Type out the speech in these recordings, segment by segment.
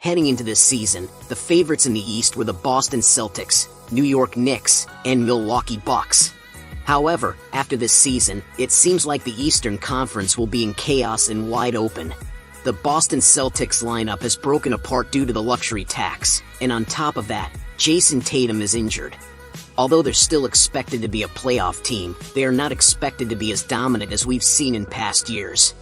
Heading into this season, the favorites in the East were the Boston Celtics, New York Knicks, and Milwaukee Bucks. However, after this season, it seems like the Eastern Conference will be in chaos and wide open. The Boston Celtics lineup has broken apart due to the luxury tax, and on top of that, Jason Tatum is injured. Although they're still expected to be a playoff team, they are not expected to be as dominant as we've seen in past years.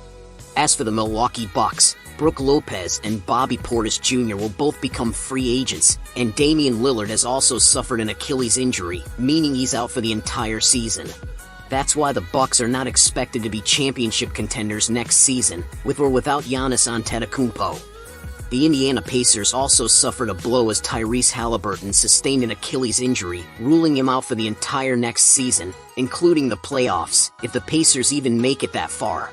As for the Milwaukee Bucks, Brook Lopez and Bobby Portis Jr. will both become free agents, and Damian Lillard has also suffered an Achilles injury, meaning he's out for the entire season. That's why the Bucks are not expected to be championship contenders next season, with or without Giannis Antetokounmpo. The Indiana Pacers also suffered a blow as Tyrese Halliburton sustained an Achilles injury, ruling him out for the entire next season, including the playoffs, if the Pacers even make it that far.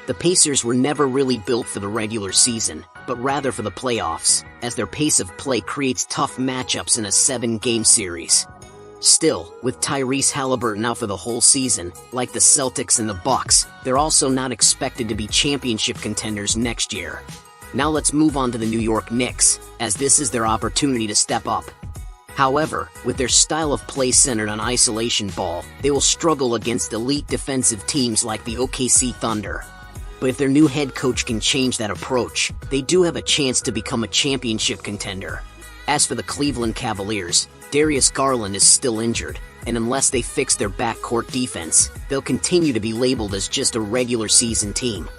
The Pacers were never really built for the regular season, but rather for the playoffs, as their pace of play creates tough matchups in a 7-game series. Still, with Tyrese Halliburton out for the whole season, like the Celtics and the Bucks, they're also not expected to be championship contenders next year. Now let's move on to the New York Knicks, as this is their opportunity to step up. However, with their style of play centered on isolation ball, they will struggle against elite defensive teams like the OKC Thunder. But if their new head coach can change that approach, they do have a chance to become a championship contender. As for the Cleveland Cavaliers, Darius Garland is still injured, and unless they fix their backcourt defense, they'll continue to be labeled as just a regular season team.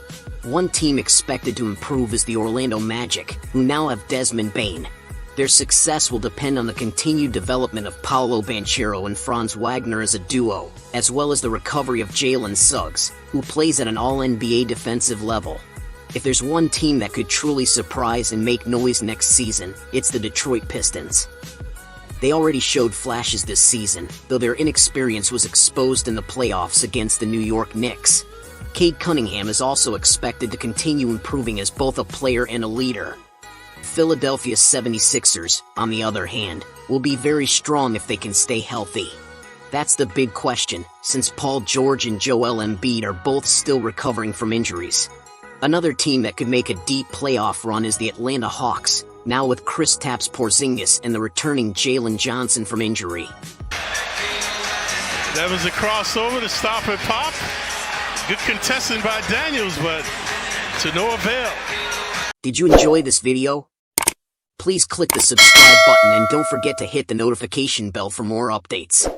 One team expected to improve is the Orlando Magic, who now have Desmond Bane. Their success will depend on the continued development of Paolo Banchero and Franz Wagner as a duo, as well as the recovery of Jalen Suggs, who plays at an all-NBA defensive level. If there's one team that could truly surprise and make noise next season, it's the Detroit Pistons. They already showed flashes this season, though their inexperience was exposed in the playoffs against the New York Knicks. Cade Cunningham is also expected to continue improving as both a player and a leader. Philadelphia 76ers, on the other hand, will be very strong if they can stay healthy. That's the big question, since Paul George and Joel Embiid are both still recovering from injuries. Another team that could make a deep playoff run is the Atlanta Hawks, now with Kristaps Porzingis and the returning Jalen Johnson from injury. That was a crossover to stop and pop. Good contesting by Daniels, but to no avail. Did you enjoy this video? Please click the subscribe button and don't forget to hit the notification bell for more updates.